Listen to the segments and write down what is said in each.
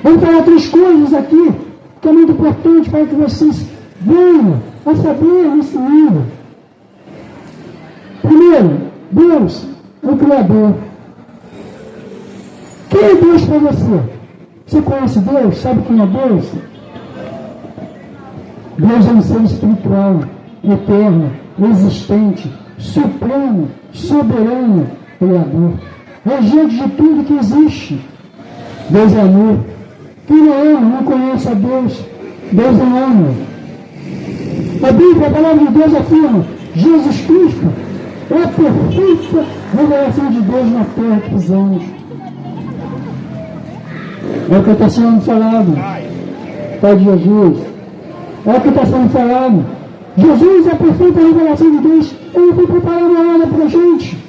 Eu vou falar 3 coisas aqui, que é muito importante para que vocês venham a saber nesse livro. Primeiro, Deus é o Criador. Quem é Deus para você? Você conhece Deus? Sabe quem é Deus? Deus é um ser espiritual, eterno, existente, supremo, soberano, Criador. Regente de tudo que existe. Deus é amor. Quem não ama, não conhece a Deus. Deus é amor. A Bíblia, a palavra de Deus afirma: Jesus Cristo é a perfeita revelação de Deus na terra que pisamos. É o que está sendo falado. Pai de Jesus. É o que está sendo falado. Jesus é a perfeita revelação de Deus. Ele foi preparando a hora para a gente.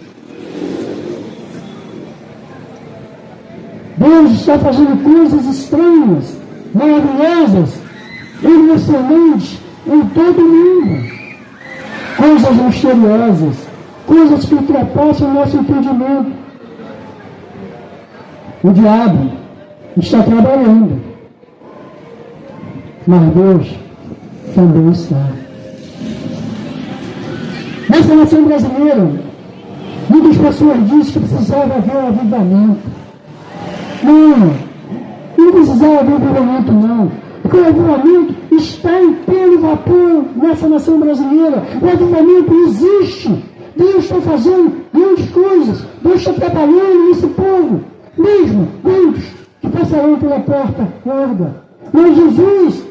Deus está fazendo coisas estranhas, maravilhosas, emocionantes em todo o mundo. Coisas misteriosas, coisas que ultrapassam o nosso entendimento. O diabo está trabalhando, mas Deus também está. Nessa nação brasileira, muitas pessoas dizem que precisava haver um avivamento. Não precisava haver avivamento, não. Porque o avivamento está em pleno vapor nessa nação brasileira. O avivamento existe. Deus está fazendo grandes coisas. Deus está trabalhando nesse povo. Mesmo muitos que passarão pela porta larga. Mas Jesus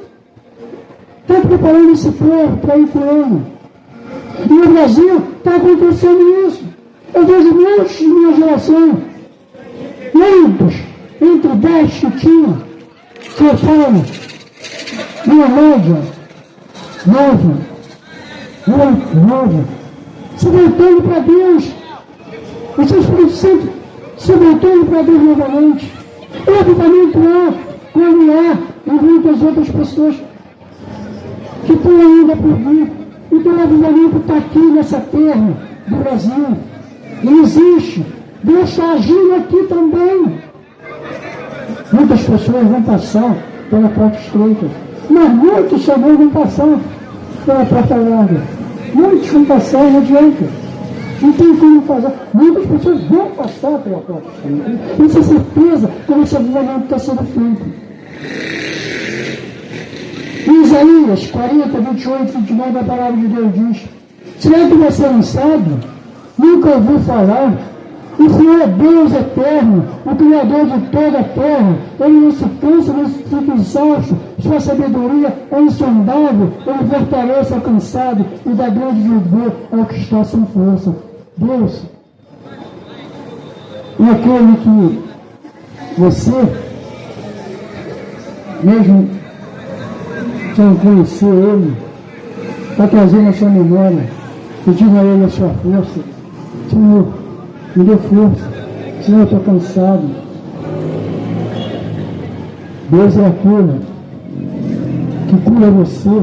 está preparando esse povo para ir com ele. E no Brasil está acontecendo isso. Eu vejo muitos de minha geração, muitos, entre 10 que tinham, que eu falo, uma média, 9, se voltando para Deus. O seu Espírito Santo se voltando para Deus novamente. O avivamento há, como há em muitas outras pessoas que estão ainda por vir. Então o avivamento está aqui nessa terra do Brasil. E existe. Deus está agindo aqui também. Muitas pessoas vão passar pela porta estreita, mas muitos também vão passar pela porta larga. Muitos vão passar, não adianta. Não tem como passar. Muitas pessoas vão passar pela porta estreita. Isso é certeza que esse avivamento está sendo feito. Em Isaías 40, 28, 29, a palavra de Deus diz: será que você não sabe? Nunca ouviu falar? O Senhor é Deus eterno, o Criador de toda a terra. Ele não se cansa, não se fica exausto. Sua sabedoria é insondável. Ele fortalece ao cansado e dá grande vigor ao que está sem força. Deus é aquele que você, mesmo sem conhecer Ele, está trazendo a sua memória, pedindo a Ele a sua força. Senhor, me dê força. Senhor, eu estou cansado. Deus é aquele que cura você.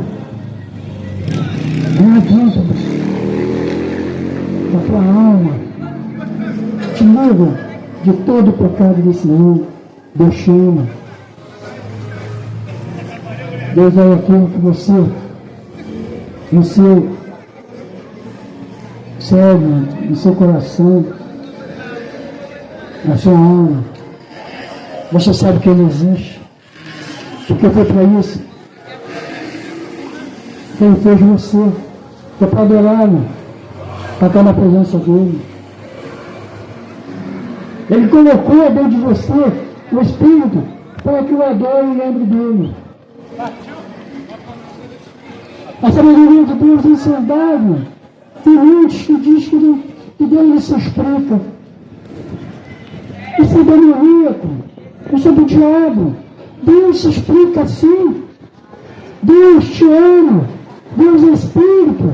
Não adianta a tua alma. Te livra de todo o pecado desse mundo. Deus chama. Deus é aquele que você, no seu cérebro, no seu coração, na sua alma, você sabe que Ele existe. Porque foi para isso que Ele fez você. Foi para adorá-lo, para estar na presença dEle. Ele colocou dentro de você o Espírito para que o adore e lembre dEle. A sabedoria de Deus é insondável. Tem muitos que dizem que Deus não se explica. Isso é demoníaco. Isso é do diabo. Deus se explica assim. Deus te ama. Deus é Espírito.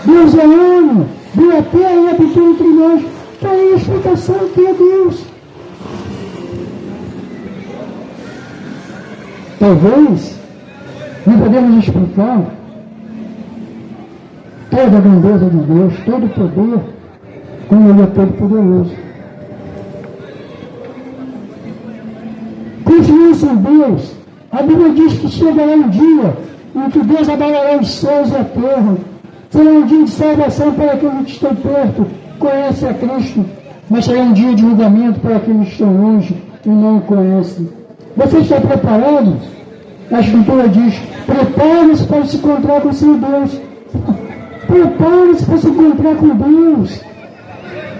Deus é homem. Deus é terra e habitou entre nós. Que é a explicação que é Deus. Talvez não podemos explicar toda a grandeza de Deus, todo o poder, como Ele é todo poderoso. Continue confiança em Deus. A Bíblia diz que chegará um dia em que Deus abalará os céus e a terra. Será um dia de salvação para aqueles que estão perto, conhecem a Cristo, mas será um dia de julgamento para aqueles que estão longe e não o conhecem. Você está preparado? A Escritura diz: prepare-se para se encontrar com o seu Deus. Prepare-se para se encontrar com Deus.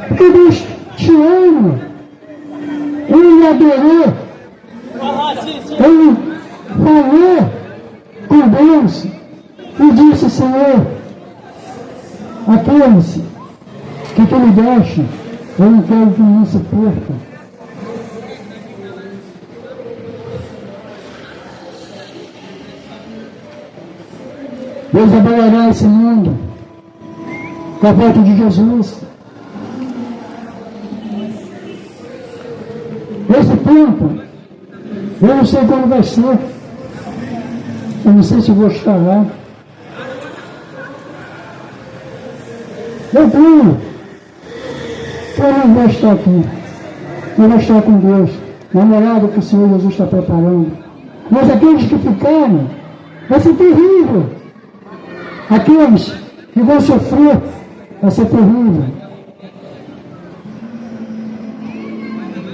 Porque Deus te ama. Ele adorou. Ele falou com Deus e disse: Senhor, aqueles que tu me deste, eu não quero que ninguém se perca. Deus abalará esse mundo com a volta de Jesus. Esse tempo, eu não sei quando vai ser. Eu não sei se vou estar lá. Eu creio que eu não vou estar aqui. Eu vou estar com Deus, na morada que o Senhor Jesus está preparando. Mas aqueles que ficarem, vai ser terrível. Aqueles que vão sofrer, vai ser terrível.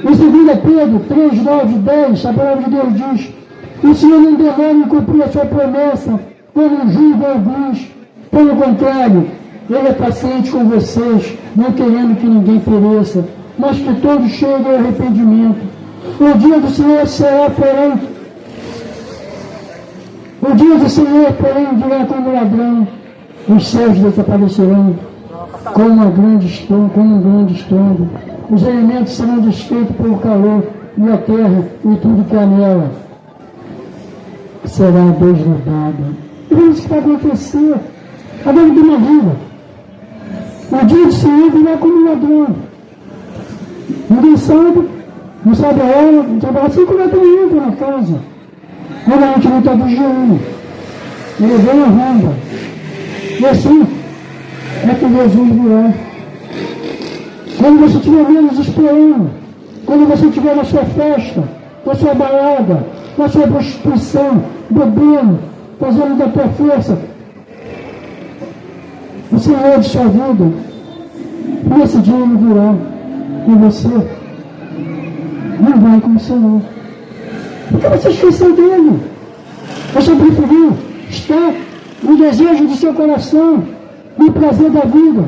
Em 2 Pedro 3, 9 e 10, a palavra de Deus diz: o Senhor não demora em cumprir a sua promessa, como julga alguns. Pelo contrário, Ele é paciente com vocês, não querendo que ninguém pereça, mas que todos cheguem ao arrependimento. O dia do Senhor será, porém, virá como ladrão. Os céus desaparecerão como um grande estrondo. Os elementos serão desfeitos pelo calor, e a terra e tudo que há nela será desnudado. E isso que vai acontecer. Agora de uma vida. O dia do Senhor virá como um ladrão. Ninguém sabe, não sabe a hora, não sabe assim como é que ele entra na casa. Quando a gente não está vigiando, ele vem a ronda. E assim é que Jesus virá. Quando você estiver menos esperando, quando você estiver na sua festa, na sua balada, na sua prostituição, bebendo, fazendo da tua força o Senhor de sua vida, nesse dia Ele virá e você não vai com o Senhor. Porque você esqueceu dele. Você preferiu estar no desejo do seu coração, no prazer da vida.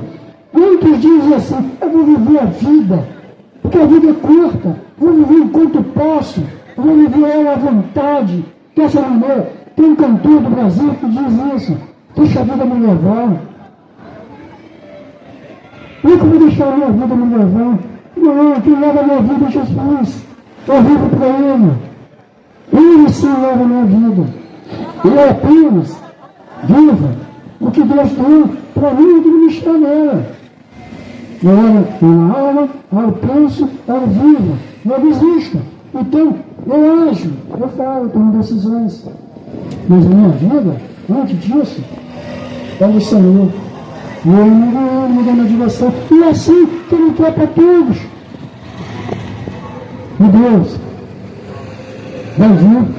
Muitos dizem assim: eu vou viver a vida, porque a vida é curta, vou viver enquanto posso, vou viver ela à vontade. Que essa mulher, tem um cantor do Brasil que diz isso: deixa a vida me levar. Eu como deixar a minha vida me levar? Não, quem leva a minha vida é Jesus. Eu vivo para Ele. Ele sim leva a minha vida. Eu apenas vivo o que Deus tem para mim e que não está nela. Na alma, eu penso, eu vivo, eu desisto. Então, eu ajo, eu falo, eu tomo decisões. Mas a minha vida, antes disso, é o Senhor. E Ele me dá na direção. E é assim que Ele quer para todos. E Deus vai vir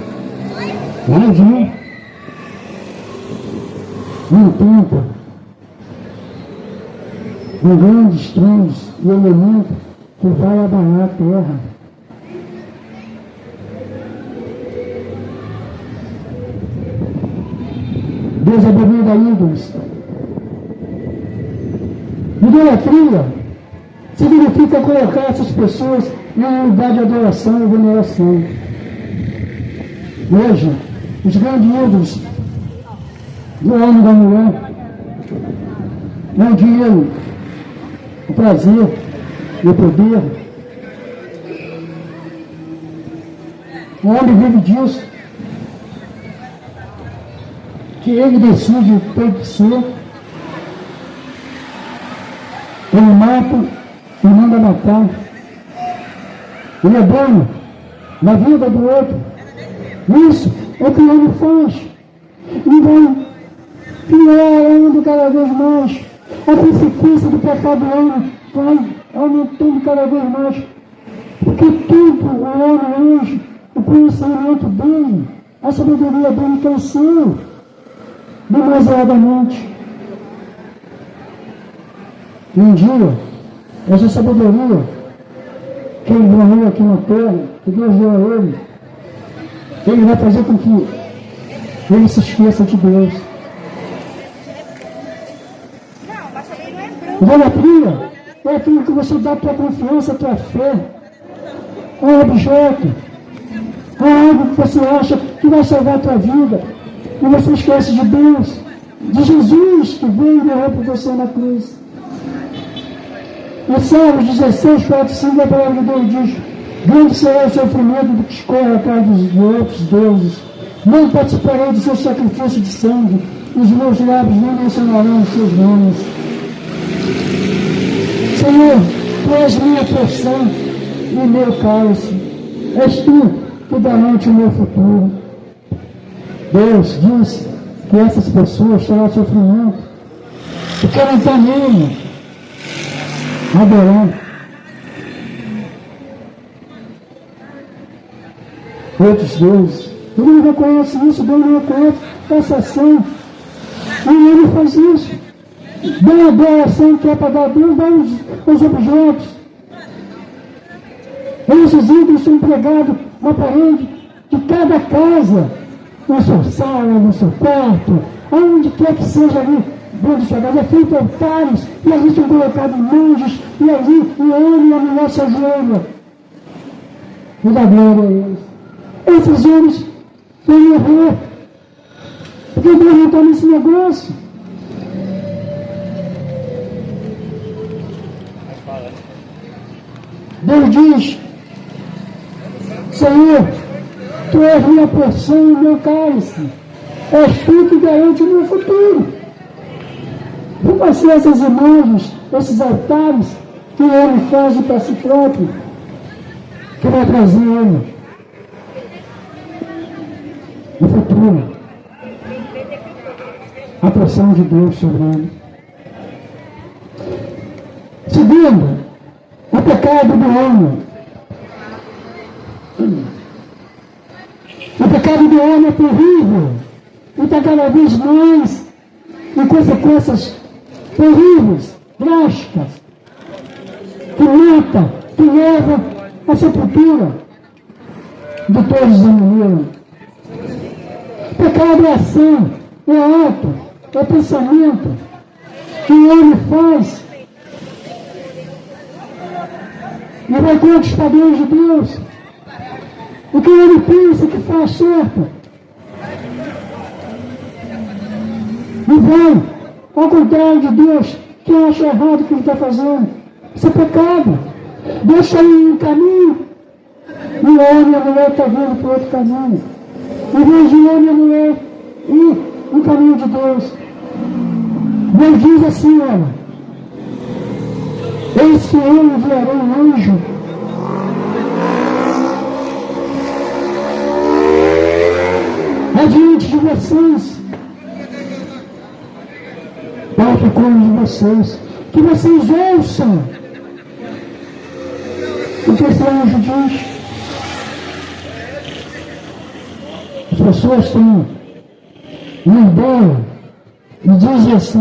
um tempo de grandes estranhos e elementos que vai abalar a terra. Deus abomina ídolos. Idolatria significa colocar essas pessoas em um lugar de adoração e veneração. Veja, os grandes ídolos do homem e da mulher é o dinheiro, o prazer e o poder. O homem vive disso, que ele decide o que tem que ser. Ele mata e manda matar. Ele é dono na vida do outro. Isso é o que o homem faz. E vai piorando cada vez mais. A precipício do pecado do homem vai aumentando cada vez mais. Porque tudo o homem hoje, o conhecimento dele, a sabedoria dele cresceu demasiadamente. E um dia, essa sabedoria que ele ganhou aqui na terra, que Deus deu a ele vai fazer com que ele se esqueça de Deus. Idolatria é aquilo que você dá a tua confiança, a tua fé, a um objeto, a algo que você acha que vai salvar a tua vida, e você esquece de Deus, de Jesus que veio e morreu por você na cruz. Em Salmos 16, 4, 5, a palavra de Deus diz: grande será o sofrimento do que escorre atrás dos outros deuses. Não participarei do seu sacrifício de sangue, os meus lábios não mencionarão os seus nomes. Senhor, tu és minha porção e meu cálice. És tu que garante o meu futuro. Deus diz que essas pessoas terão sofrimento, porque não tem nele adorando outros deuses. Ele não reconhece isso, Deus não reconhece essa ação. E ele faz isso. Dá a adoração que é para dar a Deus, dá os objetos. Esses ídolos são empregados na parede de cada casa, na sua sala, no seu quarto, aonde quer que seja ali, dentro de sua casa, é feito altares, e ali são colocados monges, e ali o homem e a mulher se ajoelham. E dá glória a eles. Esses homens vão morrer, porque Deus não está nesse negócio. Deus diz: Senhor, tu és minha porção e meu cálice, és tu que garante o meu futuro. Não vai ser essas imagens, esses altares que o homem faz para si próprio, que vai trazer ele no futuro, a porção de Deus sobre ele. Segundo, o pecado do homem. O pecado do homem é terrível e está cada vez mais em consequências terríveis, drásticas, que mata, que leva à sepultura de todos os inimigos. Pecado é ação, é ato, é pensamento que o homem faz e vai contra os padrões de Deus. O que ele pensa que faz certo e vai ao contrário de Deus, que acha errado o que ele está fazendo. Isso é pecado. Deixa ele em um caminho e o homem e a mulher estão vindo para outro caminho. Em vez de o homem e a mulher ir no caminho de Deus, Deus diz assim: olha, eis que eu enviarei um anjo adiante de vocês, para que cuide de vocês, que vocês ouçam o que esse anjo diz. As pessoas têm uma ideia e dizem assim: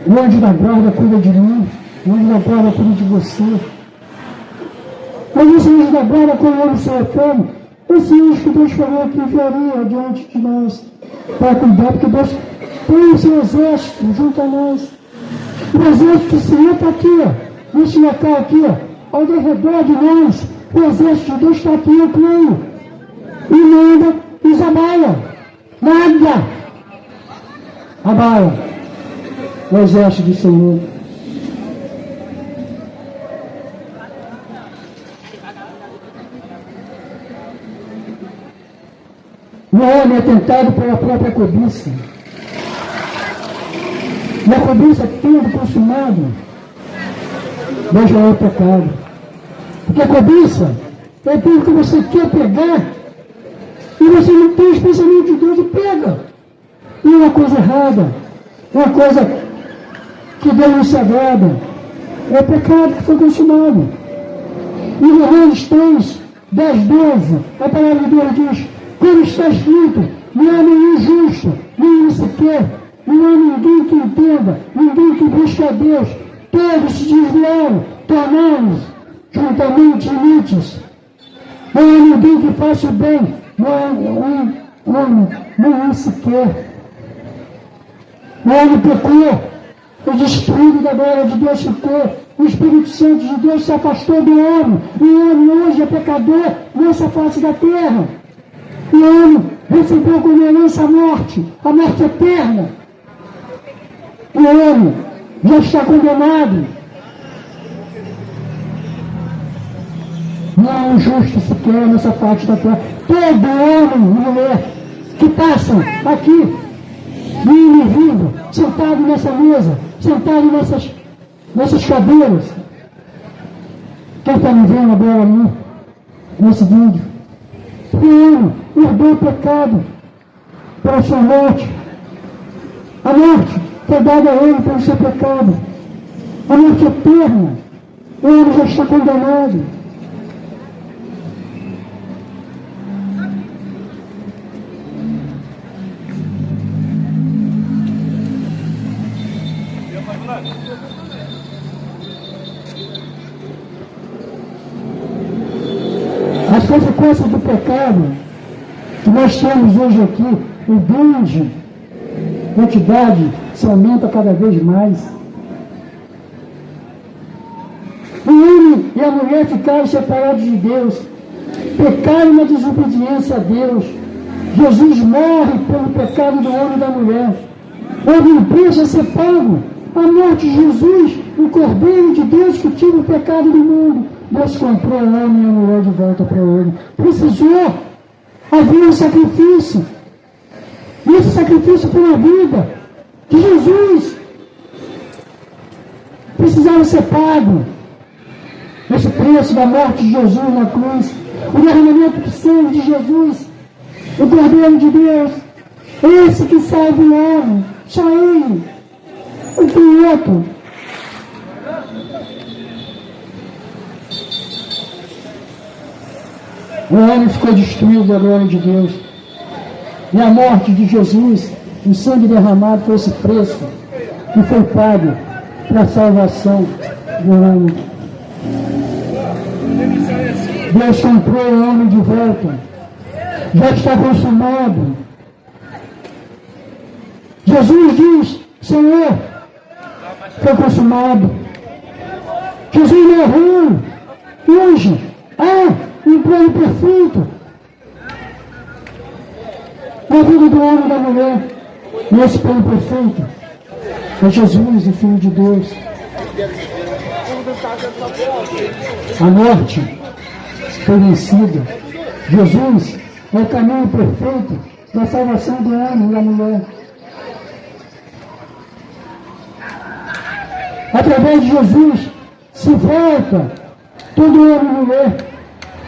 o anjo da guarda cuida de mim, o anjo da guarda cuida de você. Mas esse anjo da guarda, quando ele se refere, esse anjo que Deus falou que enviaria diante de nós para cuidar, porque Deus tem o seu exército junto a nós. O exército do Senhor está aqui, ó, neste local aqui, ó, ao redor de nós. O exército de Deus está aqui, eu creio. E nada nos abala. Nada abala o exército do Senhor. O homem é tentado pela própria cobiça. E a cobiça, tendo consumado, já é o pecado. Porque a cobiça é tudo que você quer pegar e você não tem os pensamentos de Deus e pega. E é uma coisa errada, é uma coisa que Deus não se agrada. É o pecado que foi consumado. E Romanos 3, 10:12, a palavra de Deus diz, como está escrito, não há nenhum justo, nenhum sequer, não há ninguém que entenda, ninguém que busque a Deus, todos se desviaram, tornaram-se juntamente inúteis. Não há ninguém que faça o bem, não há um homem, nenhum sequer. O homem pecou, foi destruído da glória de Deus ficou. O Espírito Santo de Deus se afastou do homem. E o homem hoje é pecador nessa face da terra. E o homem recebeu como herança a morte eterna. E o homem já está condenado. Não há um justo sequer nessa parte da terra. Todo homem e mulher que passam aqui, vindo e vindo, sentado nessa mesa, sentado nessas cadeiras. Quem está me vendo agora ali, nesse vídeo? O homem herdou o pecado para a sua morte. A morte foi dada a ele pelo seu pecado. A morte eterna. Ele já está condenado. As consequências do pecado que nós temos hoje aqui, o grande quantidade se aumenta cada vez mais. O homem e a mulher ficaram separados de Deus, pecaram na desobediência a Deus. Jesus morre pelo pecado do homem e da mulher. Houve um preço a ser pago. A morte de Jesus, o Cordeiro de Deus que tira o pecado do mundo. Deus comprou o homem e a mulher de volta para ele. Precisou haver um sacrifício. E esse sacrifício foi a vida de Jesus. Precisava ser pago. Esse preço da morte de Jesus na cruz, o derramamento do sangue de Jesus, o Cordeiro de Deus, esse que salva o homem, só ele, o que o outro. O homem ficou destruído da glória de Deus. E a morte de Jesus, o sangue derramado foi esse preço que foi pago para a salvação do homem. Deus comprou o homem de volta. Já está consumado. Jesus diz, Senhor, foi consumado. Jesus morreu. Hoje há um plano perfeito na vida do homem e da mulher. Nesse plano perfeito é Jesus, o Filho de Deus. A morte foi vencida. Jesus é o caminho perfeito da salvação do homem e da mulher. Através de Jesus se volta todo homem e mulher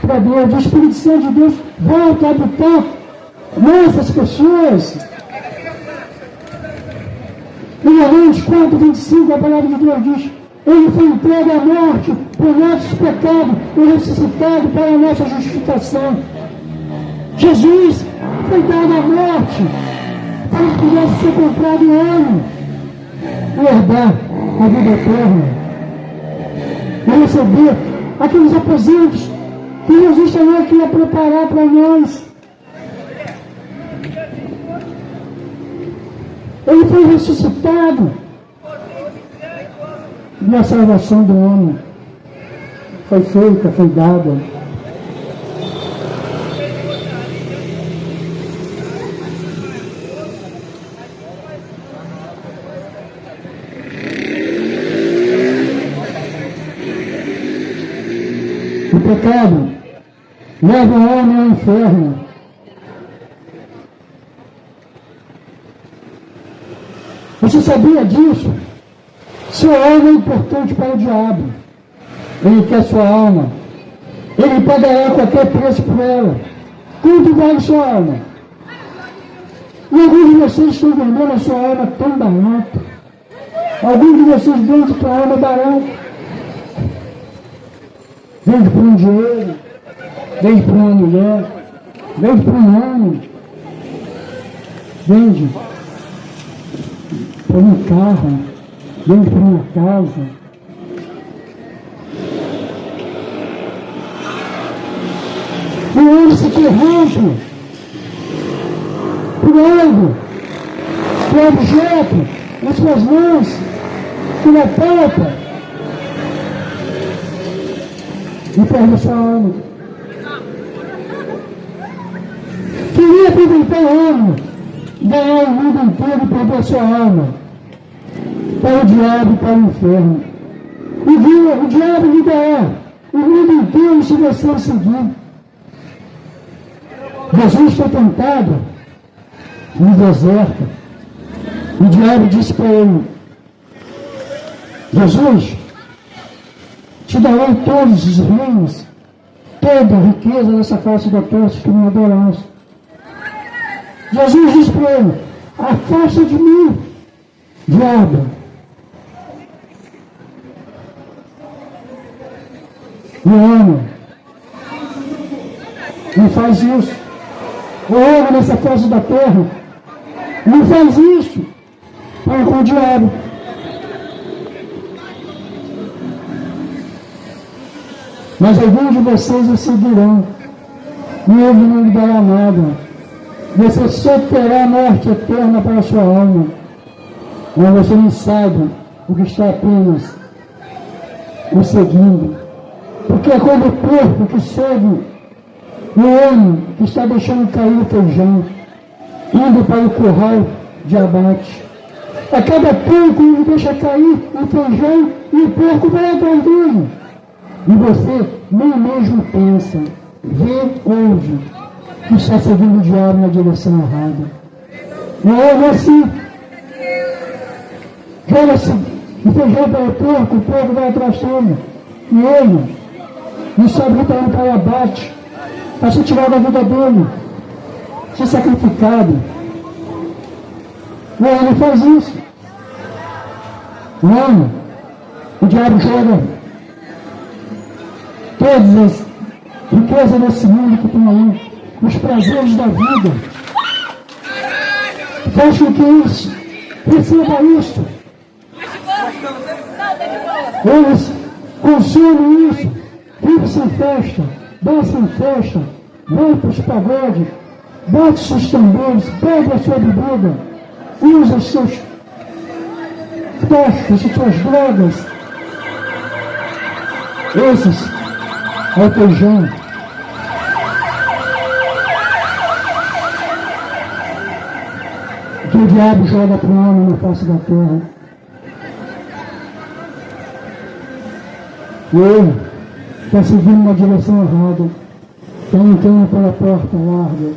para Deus. O Espírito Santo de Deus volta a habitar nessas pessoas. Em Romanos 4:25, a palavra de Deus diz: Ele foi entregue à morte por nossos pecados e ressuscitado para a nossa justificação. Jesus foi dado à morte para que pudesse ser comprado o homem e herdar a vida eterna. E receber aqueles aposentos que Jesus também aqui ia preparar para nós. Ele foi ressuscitado. E a salvação do homem foi feita, foi dada. O pecado leva o homem ao inferno. Você sabia disso? Sua alma é importante para o diabo. Ele quer sua alma. Ele pagará qualquer preço por ela. Quanto vale sua alma? E alguns de vocês estão vendendo a sua alma tão barata. Alguns de vocês vendem sua alma barata. Vende por um dinheiro. vende para uma mulher, vende para um homem, vende para um carro, vende para uma casa. O homem se interrompe por algo, por objeto, nas suas mãos, pela palpa, e perde a sua alma. Queria aproveitar a alma, ganhar o mundo inteiro e perder a sua alma para o diabo e para o inferno. O diabo lhe dará o mundo inteiro se você o seguir. Jesus foi tentado no deserto. O diabo disse para ele: Jesus, te darei todos os reinos, toda a riqueza dessa face da terra, se tu me adorares. Jesus disse para ele: afasta de mim, diabo. O homem não faz isso. O homem nessa face da terra não faz isso para com o diabo. Mas alguns de vocês o seguirão, e ele não lhe dará nada. Você só terá a morte eterna para a sua alma, mas você não sabe o que está apenas o seguindo. Porque é como o porco que segue o homem que está deixando cair o feijão, indo para o curral de abate. A cada pouco ele deixa cair o feijão e o porco vai atrás dele. E você nem mesmo pensa, vê, ouve, que está seguindo o diabo na direção errada. O homem assim, joga-se o feijão para o porco vai atrás dele. E ele não sabe que está indo para o abate, para ser tirado da vida dele, ser sacrificado. O homem faz isso. O homem, o diabo joga todas as riquezas desse mundo que tem aí, os prazeres da vida, faz com que isso receba isso. Eles consomem isso, vivem sem festa, dançam em festa, vão para os pagodes, bate seus tambores, bebe a sua bebida, usa os seus festas, as suas drogas. Esses é o feijão. Que o diabo joga para o homem na face da terra. E ele está seguindo uma direção errada, está entrando pela porta larga.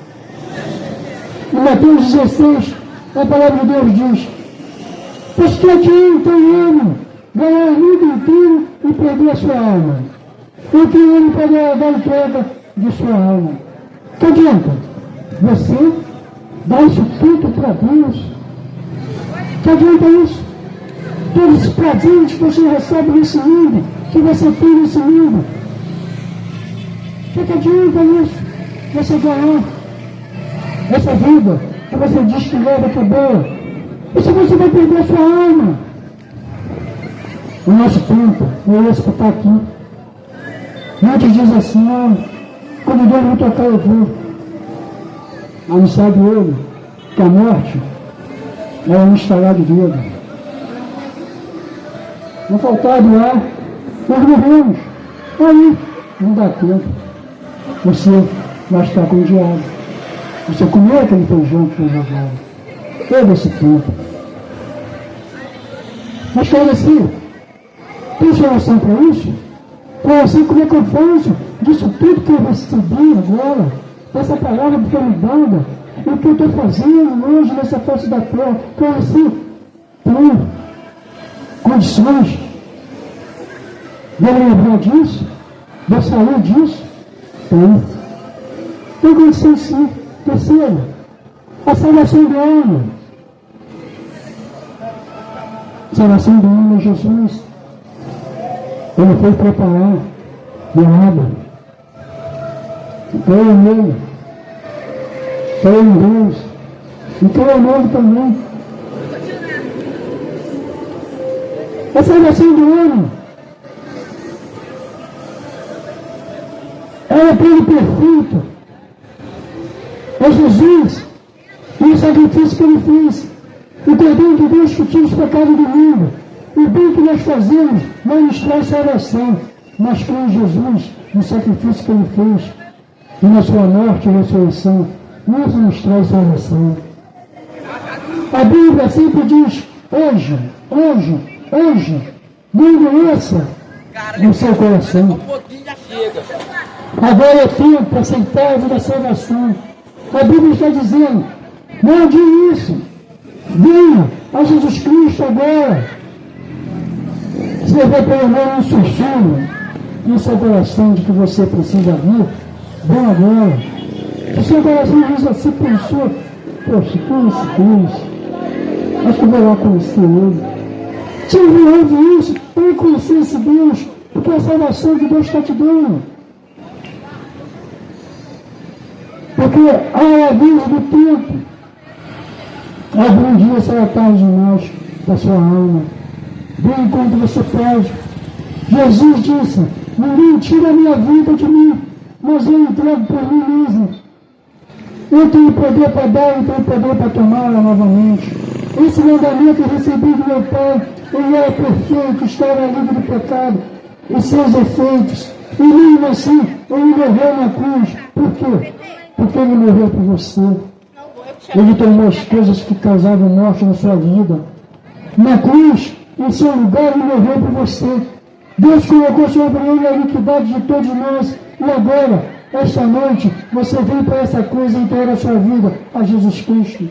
Em Mateus 16, a palavra de Deus diz: pois que adianta o homem ganhar o mundo inteiro e perder a sua alma? O que ele poderá dar em troca de sua alma? Que adianta você dar isso tudo para Deus? Que adianta isso? Todos os prazeres que você recebe nesse mundo, que você tem nesse mundo, que adianta isso? Você ganhar essa vida que você diz que leva que é boa, e se você vai perder a sua alma? O nosso tempo é esse que está aqui. Muitos dizem assim: quando Deus me tocar eu vou. Mas não sabe ele que a morte é um estalar de dedo. Não faltar do ar, nós morremos. Aí não dá tempo. Você vai estar com o diabo. Você comeu aquele feijão que foi jogado todo esse tempo. Mas como assim? Tem solução para isso? Como assim, como é que eu faço disso tudo que eu recebi agora, dessa palavra que foi me dada, e o que eu estou fazendo hoje nessa face da terra? Como assim? Tem condições de eu lembrar disso? De eu sair disso? Tem condições sim. Terceiro, a salvação do homem. A salvação do homem é Jesus. Ele foi preparar de água. Creia nele. Creia em Deus. E creia nele também. A salvação do homem é o plano perfeito. É Jesus e o sacrifício que ele fez. O perdão de Deus que tira os pecados do mundo. O bem que nós fazemos não nos traz salvação, mas crê em Jesus, no sacrifício que ele fez, e na sua morte e ressurreição. Isso nos traz salvação. A Bíblia sempre diz, hoje, não endureça no seu coração. Agora é tempo aceitável da salvação. A Bíblia está dizendo, não diga isso. Venha a Jesus Cristo agora. Você vai pelo menos um sussurro no seu coração de que você precisa vir. Vem agora. O seu coração diz assim, pensou, poxa, conhece Deus. Acho que vou lá conhecer ele. Se não ouve isso, vai conhecer esse Deus, porque a salvação que Deus está te dando. Porque há aviso do tempo. Algum dia será tarde demais para a sua alma. Vem enquanto você pode. Jesus disse, ninguém tira a minha vida de mim, mas eu entrego por mim mesmo. Eu tenho poder para dar e tenho poder para tomá-la novamente. Esse mandamento eu recebi do meu Pai. Ele era perfeito, estava livre do pecado e seus efeitos. E mesmo assim, ele morreu na cruz. Por quê? Porque ele morreu por você. Ele tomou as coisas que causavam morte na sua vida. Na cruz, em seu lugar, ele morreu por você. Deus colocou sobre ele a iniquidade de todos nós. E agora, esta noite, você vem para essa cruz e entrega a sua vida a Jesus Cristo.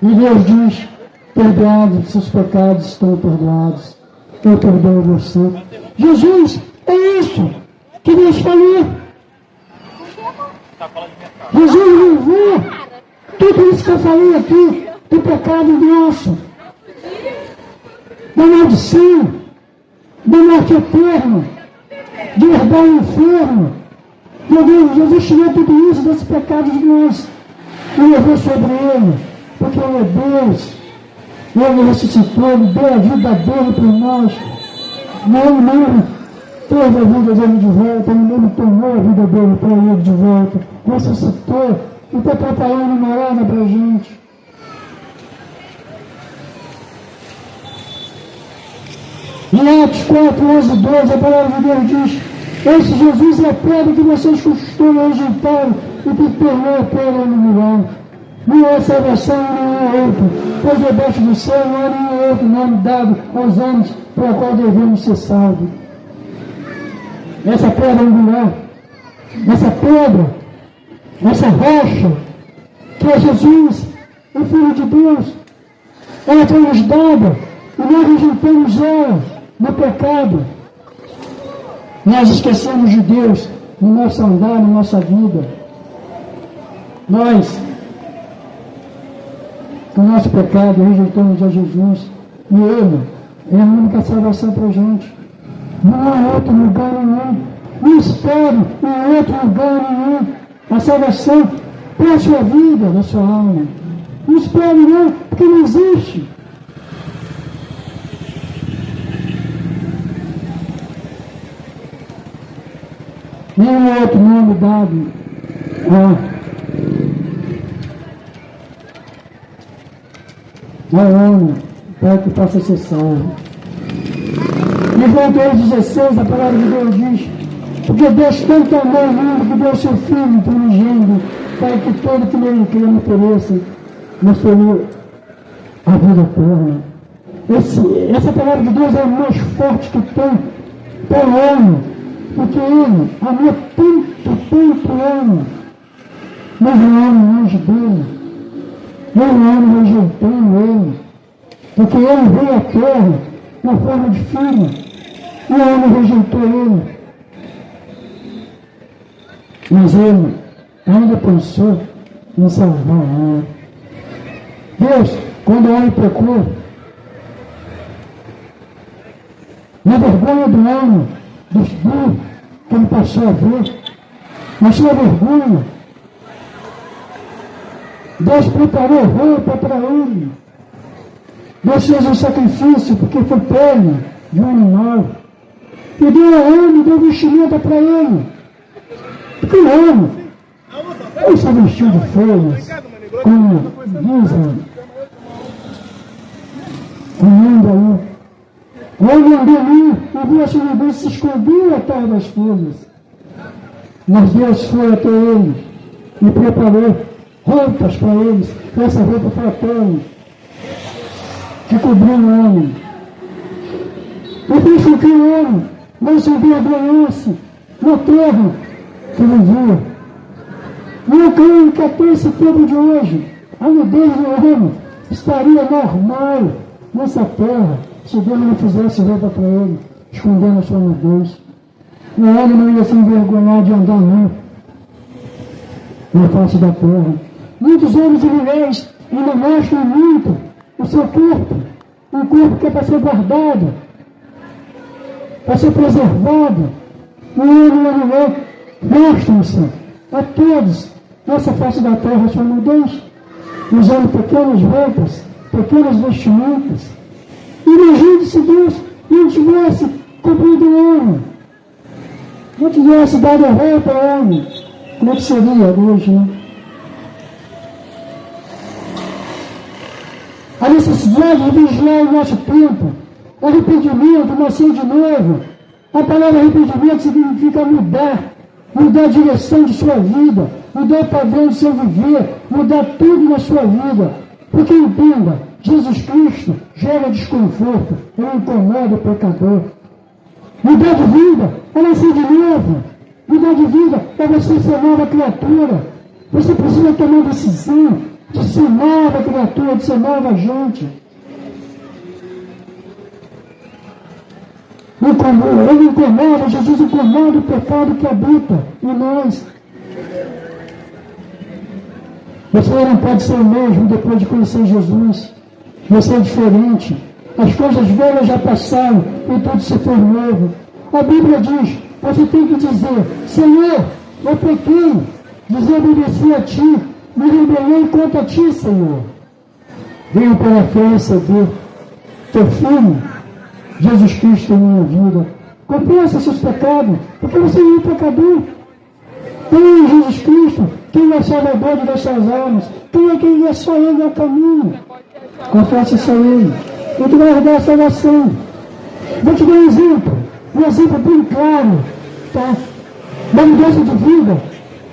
E Deus diz, perdoados, seus pecados estão perdoados. Eu perdoo você. Jesus, é isso que Deus falou. Jesus levou tudo isso que eu falei aqui, do pecado nosso, da maldição, da morte eterna, de herdar o inferno. Jesus tirou tudo isso desse pecado de nós e levou sobre ele, porque ele é Deus. Ele ressuscitou, ele deu a vida dele por nós. Ele mesmo teve a vida dele de volta, ele mesmo tomou a vida dele para ele de volta, ressuscitou e está preparando uma morada para a gente. Em Atos 4, 11 e 12, a palavra de Deus diz, esse Jesus é a pedra que vocês costumam rejeitar e que tornou a pedra no lugar. Não há salvação em nenhum outro, pois debaixo do céu não há nenhum outro nome dado aos homens para o qual devemos ser salvos. Essa pedra angular, essa pedra, essa rocha, que é Jesus, o Filho de Deus, ela foi nos dada e nós rejeitamos ela no pecado. Nós esquecemos de Deus no nosso andar, na nossa vida. Nós, com o nosso pecado, rejeitamos a Jesus. E Ele é a única salvação para a gente. Não há outro lugar nenhum. Não espere em outro lugar nenhum a salvação para a sua vida, da sua alma. Não espere não, porque não existe. Nenhum outro nome dado ao homem para que possa ser salvo. E João 3,16, a palavra de Deus diz, porque Deus tanto amou o mundo que deu seu Filho primogênito, para que todo que nele crê não pereça, mas tenha a vida eterna. Essa palavra de Deus é a mais forte que tem para o homem, porque ele amou tanto o homem, mas o homem longe dele, e o homem rejeitando ele, porque ele veio à terra na forma de filho, e o homem rejeitou ele. Mas ele ainda pensou em salvar o homem. Deus, quando o homem pecou, na vergonha do homem, dos que ele passou a ver, não tinha vergonha. Deus preparou roupa para ele. Deus fez um sacrifício porque foi pele de um animal. E deu a ele, deu vestimenta para ele. Porque o homem não se vestiu de folhas, como dizem o mundo aí. O homem andou ali e viu a sua Deus se escondeu atrás das folhas. Mas Deus foi até ele e preparou roupas para eles. Essa roupa foi a pele que cobriu o homem. E fez com que o homem não se envergonhasse na terra que vivia. E eu creio que até esse tempo de hoje, a nudez do homem estaria normal nessa terra, se Deus não fizesse roupa para ele, escondendo a sua nudez. O homem não ia se envergonhar de andar nu na face da terra. Muitos homens e mulheres ainda mostram muito o seu corpo, um corpo que é para ser guardado, para ser preservado. O homem e a mulher mostram-se a todos nessa face da terra a sua nudez, usando pequenas roupas, pequenas vestimentas. Imagine se Deus não tivesse cumprido o homem, não tivesse dado a roupa ao homem. Como é que seria hoje, né? A necessidade de vigiar o nosso tempo, arrependimento, nascer de novo. A palavra arrependimento significa mudar a direção de sua vida, mudar o padrão de seu viver, mudar tudo na sua vida. Porque entenda, Jesus Cristo gera desconforto, ele incomoda o pecador. Mudar de vida é nascer de novo. Mudar de vida é você ser nova criatura. Você precisa tomar decisão de ser nova criatura, de ser nova gente. Ele incomoda, Jesus incomoda o pecado que habita em nós. Você não pode ser o mesmo depois de conhecer Jesus. Você é diferente. As coisas velhas já passaram e tudo se fez novo. A Bíblia diz, você tem que dizer, Senhor, eu pequei, desobedeci a Ti, me rebelei contra Ti, Senhor. Venho pela fé receber Teu Filho, Jesus Cristo, em minha vida. Confessa seus pecados, porque você é um pecador. Quem é Jesus Cristo? Quem é o Salvador de nossas almas? Quem é só Ele é o caminho? Confessa só Ele. E tu vai dar a salvação. Vou te dar um exemplo bem claro, tá? Da mudança de vida,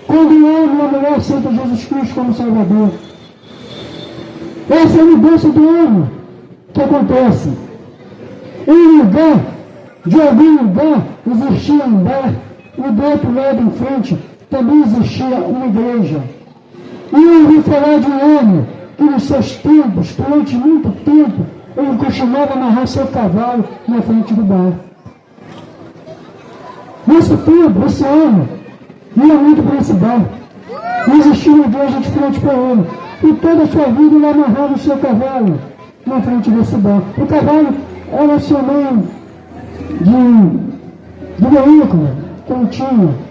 quando o homem e a mulher aceitam Jesus Cristo como Salvador. Essa é a mudança do homem que acontece. Em lugar de algum lugar existia um bar, e do outro lado em frente também existia uma igreja. E eu ouvi falar de um homem que nos seus tempos, durante muito tempo, ele costumava amarrar seu cavalo na frente do bar. Nesse tempo, esse homem ia muito para esse bar. Não existia uma igreja de frente para ele. E toda a sua vida ele amarrava o seu cavalo na frente desse bar. O cavalo era o seu meio de veículo que ele tinha.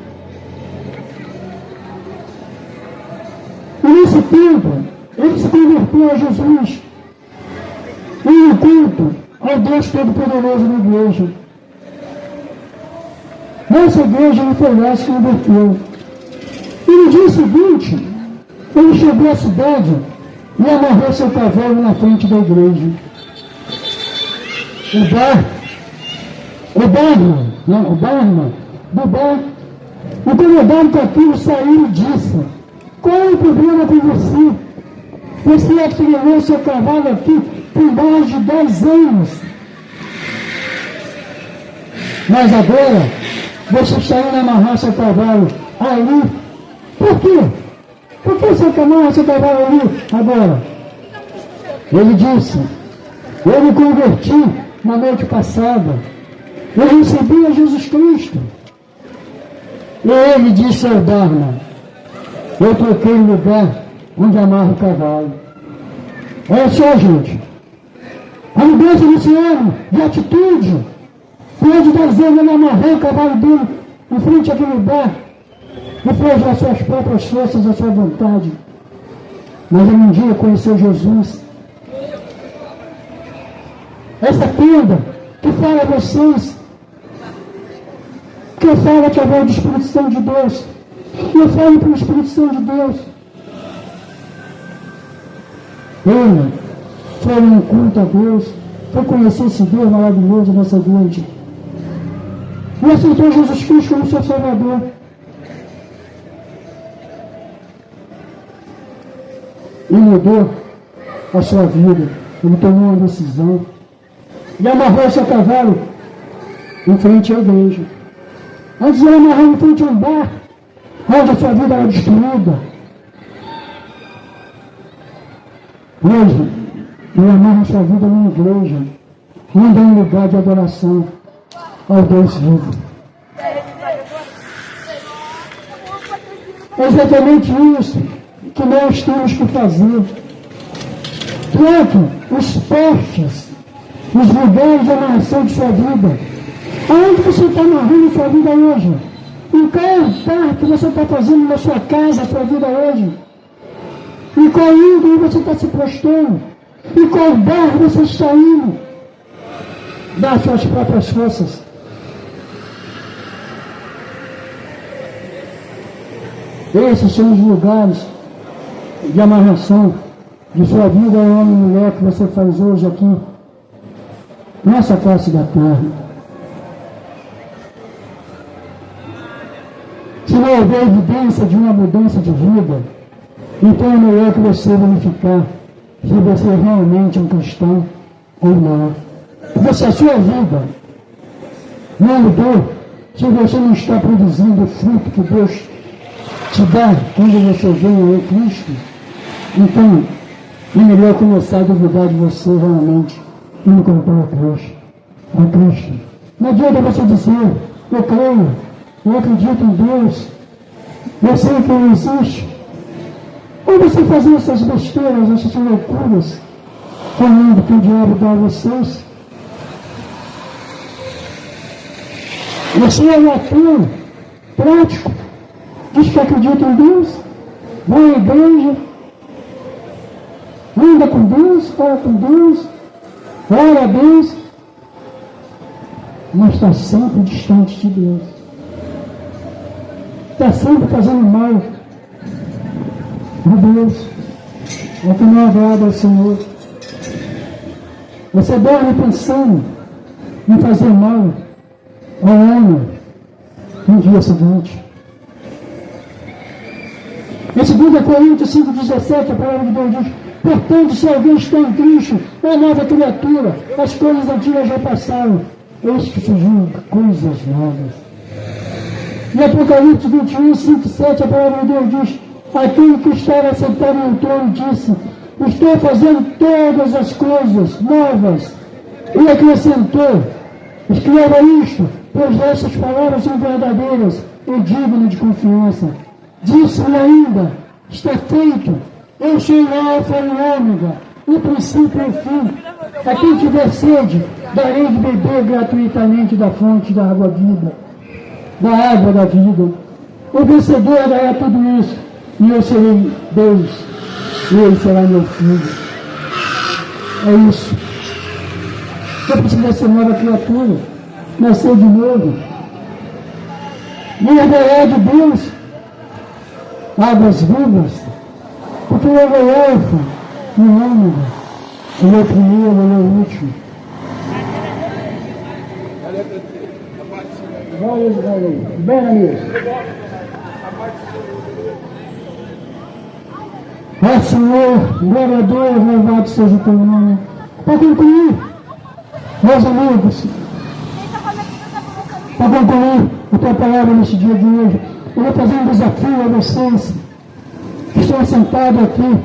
E nesse tempo, ele se converteu a Jesus em um culto ao Deus Todo-Poderoso na igreja. Nessa igreja ele foi lá e se converteu. E no dia seguinte, ele chegou à cidade e amarrou seu cavalo na frente da igreja. O barman do bar, incomodado com aquilo, saiu e disse: qual é o problema com você? Você é que levou seu cavalo aqui por mais de 10 anos. Mas agora, você está indo amarrar seu cavalo ali. Por quê? Por que você amarra seu cavalo ali agora? Ele disse: eu me converti na noite passada. Eu recebi a Jesus Cristo. E ele disse ao barman: eu troquei o lugar onde amarra o cavalo. Olha só, gente. A mudança desse homem de atitude pode dizer ele amarrar o cavalo dele em frente àquele bar. e fez das suas próprias forças a sua vontade. Mas um dia conheceu Jesus. Essa tenda que fala a vocês, que eu falo através do Espírito Santo de Deus, e eu falo pelo Espírito Santo de Deus. Ele foi um culto a Deus, foi conhecer esse Deus maravilhoso nessa noite. E aceitou Jesus Cristo como seu Salvador. E mudou a sua vida. Ele tomou uma decisão. E amarrou seu cavalo em frente à igreja. Antes ele amarrou em frente a um bar, onde a sua vida era destruída. Hoje, ele amarra a sua vida numa igreja, onde é um lugar de adoração ao Deus vivo. É exatamente isso que nós temos que fazer. Troque os postes, os lugares de amarração de sua vida. Aonde você está amarrando sua vida hoje? Em qual parte você está fazendo na sua casa a sua vida hoje? Em qual ídolo você está se prostrando? Em qual bar você está indo? Das suas próprias forças. Esses são os lugares de amarração de sua vida, homem e mulher, que você faz hoje aqui, nessa face da terra. Se não houver evidência de uma mudança de vida, então é melhor que você verificar se você realmente é um cristão ou não. Porque se a sua vida não mudou, se você não está produzindo o fruto que Deus te dá quando você vem a Cristo, então é melhor começar a duvidar de você realmente e encontrar a Cristo. Não adianta você dizer, eu creio, eu acredito em Deus, eu sei que Ele existe. Ou você fazer essas besteiras, essas loucuras, falando que o diabo dá a vocês. Você é um ateu prático, diz que acredita em Deus, vai à igreja, anda com Deus, fala com Deus, ora a Deus, mas está sempre distante de Deus. Está sempre fazendo mal a Deus, é que não agrada ao Senhor. Você dorme pensando em fazer mal ao homem no dia seguinte. Em 2 Coríntios 5,17, a palavra de Deus diz: portanto, se alguém está em Cristo, é nova criatura, as coisas antigas já passaram, eis que surgiram coisas novas. Em Apocalipse 21, 5, 7, a palavra de Deus diz: aquele que estava sentado no trono disse: estou fazendo todas as coisas novas. E acrescentou: escreva isto, pois essas palavras são verdadeiras e dignas de confiança. Disse-lhe ainda: está feito, eu sou o Alfa e o Ômega, o princípio e o fim. A quem tiver sede, darei de beber gratuitamente da fonte da água vida, da água da vida. O vencedor dará tudo isso, e eu serei Deus, e ele será meu filho. É isso. Você precisa ser nova criatura, nascer de novo. Mergulhar de Deus, águas vivas, porque ele é o Alfa e o Ômega. Ele é o primeiro, ele é o último. Valeu. Bem, amigos. Ó Senhor, glória a Deus, louvado seja o teu nome. Para concluir, meus amigos, para concluir a tua palavra neste dia de hoje, eu vou fazer um desafio a vocês que estão sentados aqui.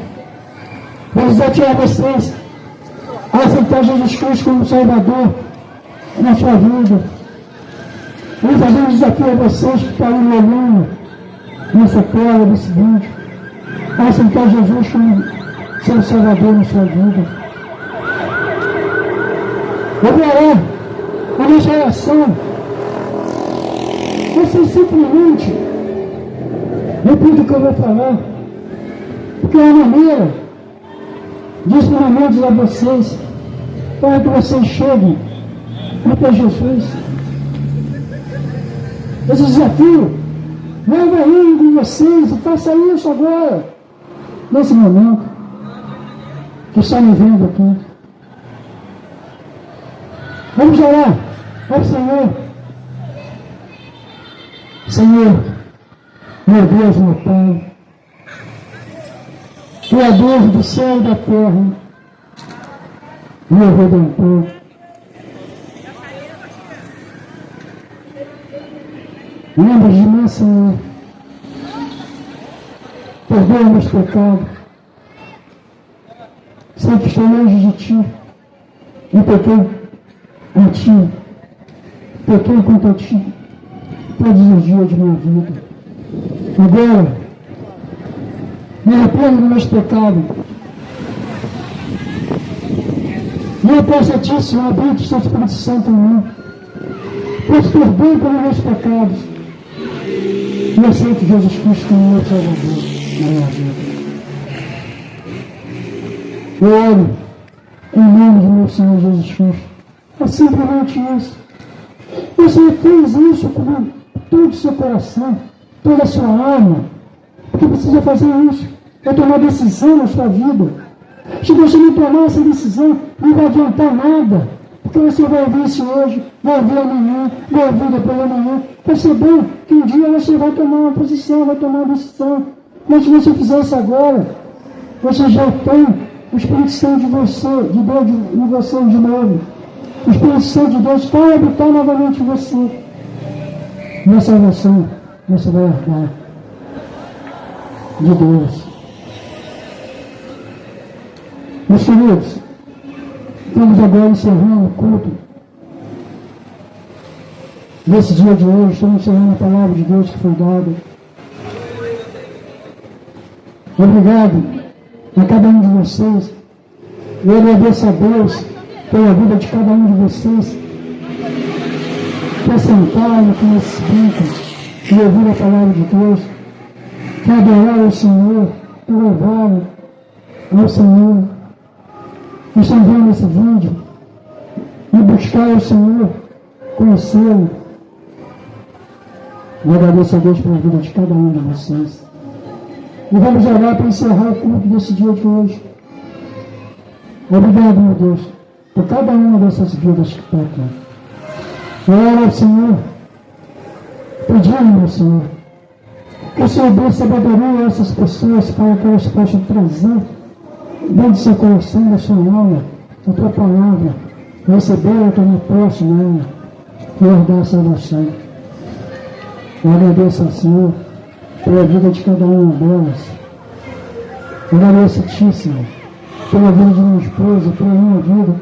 Vou desafiar vocês a aceitar Jesus Cristo como Salvador na sua vida. Vou fazer um desafio a vocês que estão me olhando nessa tela desse vídeo, a aceitar Jesus como seu Salvador na sua vida. Eu vou orar a nossa oração. Vocês simplesmente Repita o que eu vou falar. Porque é uma maneira de ensinamentos a vocês, para que vocês cheguem até Jesus. Esse desafio, leva aí de vocês e faça isso agora, nesse momento, que está me vendo aqui. Vamos orar ao Senhor. Senhor, meu Deus, meu Pai, Criador do céu e da terra, meu Redentor, lembra de mim, Senhor, perdoa meus pecados, sei que estou longe de Ti, e pequei a Ti, pequei contra Ti, todos os dias de minha vida. Agora, me arrependo dos meus pecados. E eu peço a Ti, Senhor, habite o Seu Espírito Santo em mim. Peço perdão pelos meus pecados. E aceito Jesus Cristo como meu Salvador na minha vida. Eu oro em nome do meu Senhor Jesus Cristo. É simplesmente isso. O Senhor fez isso com todo o seu coração, toda a sua alma. Porque precisa fazer isso. É tomar decisão na sua vida. Se você não tomar essa decisão, não vai adiantar nada. Porque você vai ouvir isso hoje, vai ouvir amanhã, vai ouvir depois de amanhã. Vai ser bom que um dia você vai tomar uma posição, vai tomar uma decisão. Mas se você fizer isso agora, você já tem o Espírito Santo de você, de Deus em você de novo. O Espírito Santo de Deus vai habitar novamente em você. E a salvação você vai herdar de Deus. Meus queridos, estamos agora encerrando o culto. Nesse dia de hoje, estamos encerrando a palavra de Deus que foi dada. Obrigado a cada um de vocês. Eu agradeço a Deus pela vida de cada um de vocês que assentaram aqui nesse banco e ouviram a palavra de Deus, que adoraram o Senhor, que louvaram ao Senhor, que estão vendo esse vídeo e buscaram o Senhor, conhecê-lo. Eu agradeço a Deus pela vida de cada um de vocês. E vamos orar para encerrar o culto desse dia de hoje. Obrigado, meu Deus, por cada uma dessas vidas que está aqui. Eu oro ao Senhor, pedindo, meu Senhor, que o Senhor dê sabedoria a essas pessoas para que elas possam trazer dentro do seu coração, da sua alma, a tua palavra, receber a tua posse nela e herdar a salvação. Eu agradeço ao Senhor pela vida de cada uma delas. Eu agradeço a Ti, Senhor, pela vida de minha esposa, pela minha vida,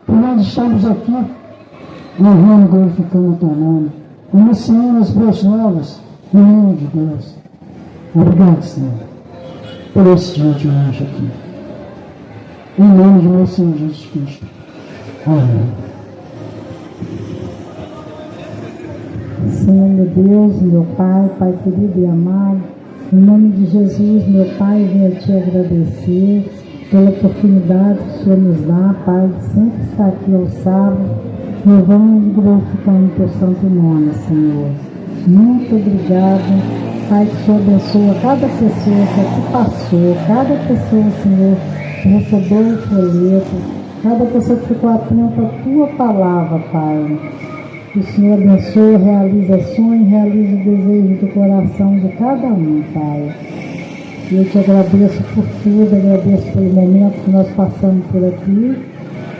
por nós estarmos aqui, honrando e glorificando o Teu nome, iniciando as boas novas, no nome de Deus. Obrigado, Senhor, por esse dia de hoje aqui. Em nome de meu Senhor Jesus Cristo. Amém. Senhor, meu Deus, meu Pai, Pai querido e amado, em nome de Jesus, meu Pai, venho te agradecer pela oportunidade que o Senhor nos dá, Pai, de sempre estar aqui ao sábado, louvando e glorificando o Teu santo nome, Senhor. Muito obrigado, Pai, que o Senhor abençoa cada pessoa que aqui passou, cada pessoa, Senhor, que recebeu o folheto, cada pessoa que ficou atenta à Tua palavra, Pai. Que o Senhor abençoe, realize sonhos, realize o desejo do coração de cada um, Pai. E eu te agradeço por tudo, agradeço pelo momento que nós passamos por aqui.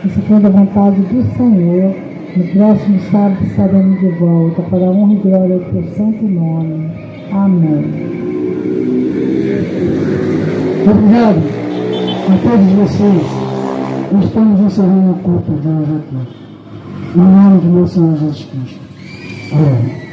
E segundo a vontade do Senhor, no próximo sábado estaremos de volta, para a honra e glória do Teu santo nome. Amém. Obrigado a todos vocês. Estamos encerrando o culto de hoje aqui. Em nome de meu Senhor Jesus Cristo. Amém.